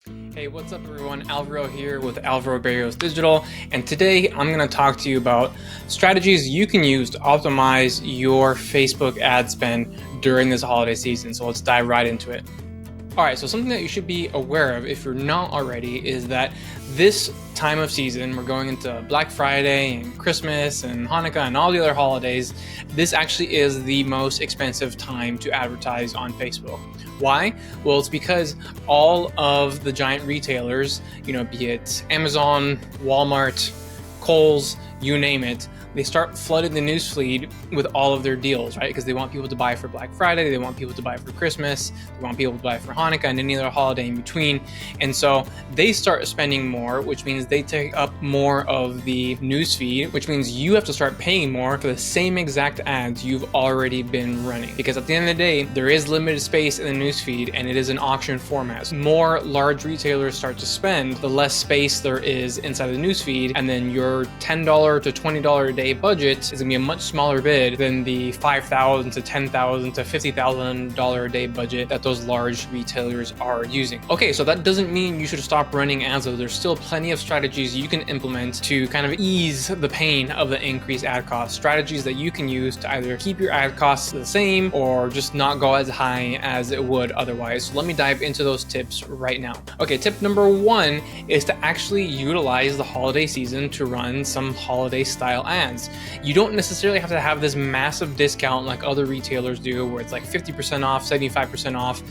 Hey, what's up everyone? Alvaro here with Alvaro Barrios Digital, and today I'm going to talk to you about strategies you can use to optimize your Facebook ad spend during this holiday season. So let's dive right into it. All right, so something that you should be aware of if you're not already is that this time of season, we're going into Black Friday and Christmas and Hanukkah and all the other holidays. This actually is the most expensive time to advertise on Facebook. Why? Well, it's because all of the giant retailers, be it Amazon, Walmart, Kohl's, you name it, they start flooding the newsfeed with all of their deals, right? Because they want people to buy for Black Friday, they want people to buy for Christmas, they want people to buy for Hanukkah and any other holiday in between. And so they start spending more, which means they take up more of the newsfeed, which means you have to start paying more for the same exact ads you've already been running. Because at the end of the day, there is limited space in the newsfeed and it is an auction format. So more large retailers start to spend, the less space there is inside the newsfeed, and then your $10 to $20 a day budget is gonna be a much smaller bid than the $5,000 to $10,000 to $50,000 a day budget that those large retailers are using. Okay, so that doesn't mean you should stop running ads though. There's still plenty of strategies you can implement to kind of ease the pain of the increased ad costs. Strategies that you can use to either keep your ad costs the same or just not go as high as it would otherwise. So let me dive into those tips right now. Okay, tip number one is to actually utilize the holiday season to run some holiday style ads. You don't necessarily have to have this massive discount like other retailers do, where it's like 50% off, 75% off.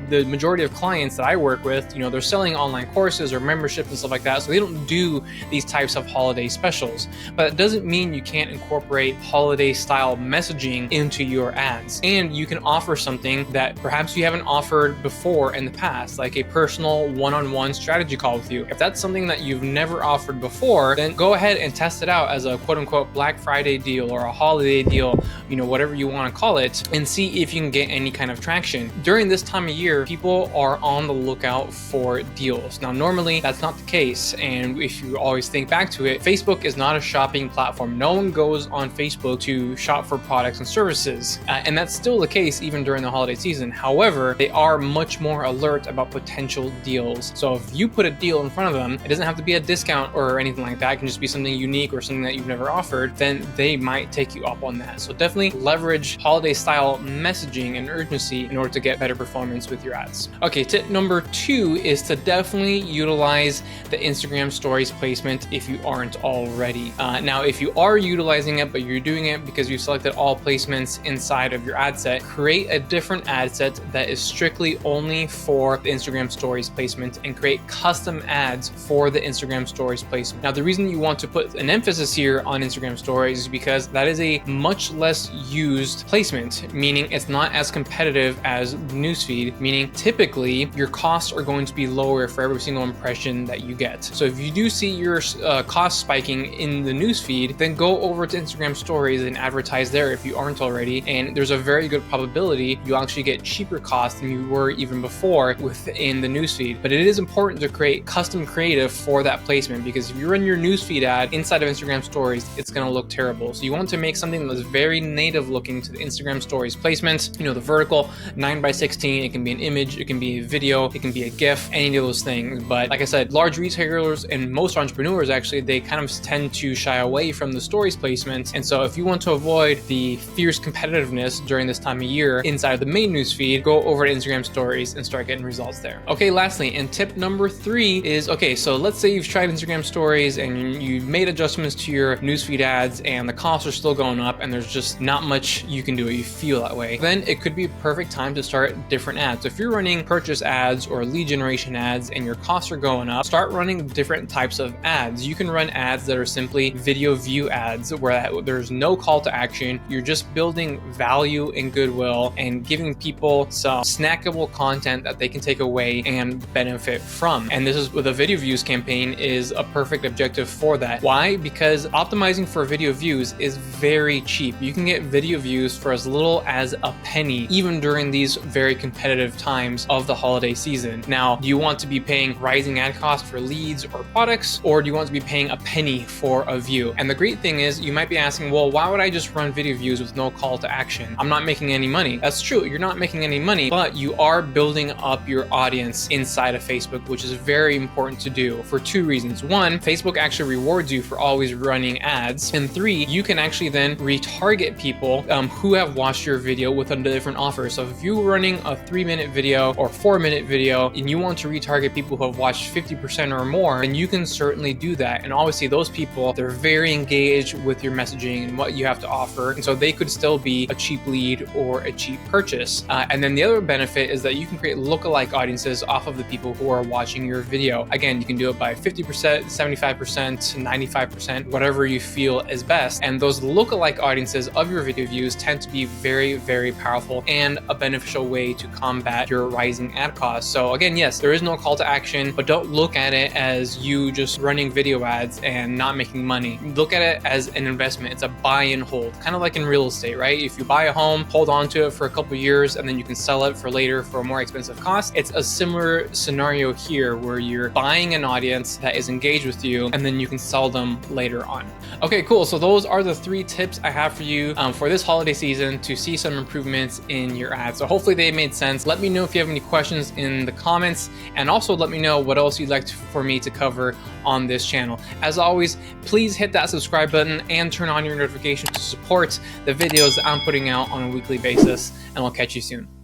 The majority of clients that I work with, they're selling online courses or memberships and stuff like that, so they don't do these types of holiday specials. But it doesn't mean you can't incorporate holiday style messaging into your ads. And you can offer something that perhaps you haven't offered before in the past, like a personal one-on-one strategy call with you. If that's something that you've never offered before, then go ahead and test it out as a quote-unquote Black Friday deal or a holiday deal, whatever you want to call it, and see if you can get any kind of traction. During this time of year, people are on the lookout for deals. Now, normally that's not the case, and if you always think back to it, Facebook is not a shopping platform. No one goes on Facebook to shop for products and services, and that's still the case even during the holiday season. However, they are much more alert about potential deals. So if you put a deal in front of them, it doesn't have to be a discount or anything like that. It can just be something unique or something that you've never offered, then they might take you up on that. So definitely leverage holiday style messaging and urgency in order to get better performance with your ads. Okay, tip number two is to definitely utilize the Instagram stories placement if you aren't already. Now, if you are utilizing it, but you're doing it because you selected all placements inside of your ad set, create a different ad set that is strictly only for the Instagram stories placement and create custom ads for the Instagram stories placement. Now, the reason you want to put an emphasis here on Instagram stories is because that is a much less used placement, meaning it's not as competitive as newsfeed, meaning typically your costs are going to be lower for every single impression that you get. So if you do see your cost spiking in the newsfeed, then go over to Instagram stories and advertise there if you aren't already, and there's a very good probability you actually get cheaper costs than you were even before within the newsfeed. But it is important to create custom creative for that placement, because if you run your newsfeed ad inside of Instagram stories, it's going to look terrible. So you want to make something that's very native looking to the Instagram stories placement. The vertical 9:16, it can be an image, it can be a video, it can be a GIF, any of those things. But like I said, large retailers and most entrepreneurs actually, they kind of tend to shy away from the stories placement. And so if you want to avoid the fierce competitiveness during this time of year inside of the main newsfeed, go over to Instagram stories and start getting results there. Okay, lastly, and tip number three is, okay, so let's say you've tried Instagram stories and you've made adjustments to your newsfeed ads and the costs are still going up and there's just not much you can do, you feel that way, then it could be a perfect time to start different ads. So if you're running purchase ads or lead generation ads and your costs are going up, start running different types of ads. You can run ads that are simply video view ads where there's no call to action. You're just building value and goodwill and giving people some snackable content that they can take away and benefit from. And this is with a video views campaign is a perfect objective for that. Why? because optimizing for video views is very cheap. You can get video views for as little as a penny, even during these very competitive times of the holiday season. Now, do you want to be paying rising ad costs for leads or products, or do you want to be paying a penny for a view? And the great thing is, you might be asking, well, why would I just run video views with no call to action? I'm not making any money. That's true, you're not making any money, but you are building up your audience inside of Facebook, which is very important to do for two reasons. One, Facebook actually rewards you for always running ads. And three, you can actually then retarget people who have watched your video with a different offer. So if you're running a 3-minute video or 4-minute video and you want to retarget people who have watched 50% or more, then you can certainly do that. And obviously those people, they're very engaged with your messaging and what you have to offer. And so they could still be a cheap lead or a cheap purchase. And then the other benefit is that you can create lookalike audiences off of the people who are watching your video. Again, you can do it by 50%, 75%, 95%, whatever you feel is best. And those lookalike audiences of your video views tend to be very, very powerful and a beneficial way to combat your rising ad costs. So again, yes, there is no call to action, but don't look at it as you just running video ads and not making money. Look at it as an investment. It's a buy and hold, kind of like in real estate, right? If you buy a home, hold on to it for a couple years, and then you can sell it for later for a more expensive cost. It's a similar scenario here where you're buying an audience that is engaged with you, and then you can sell them later on. Okay, cool. So those are the 3 tips I have for you for this holiday season to see some improvements in your ads. So hopefully they made sense. Let me know if you have any questions in the comments, and also let me know what else you'd like for me to cover on this channel. As always, please hit that subscribe button and turn on your notifications to support the videos that I'm putting out on a weekly basis, and I'll catch you soon.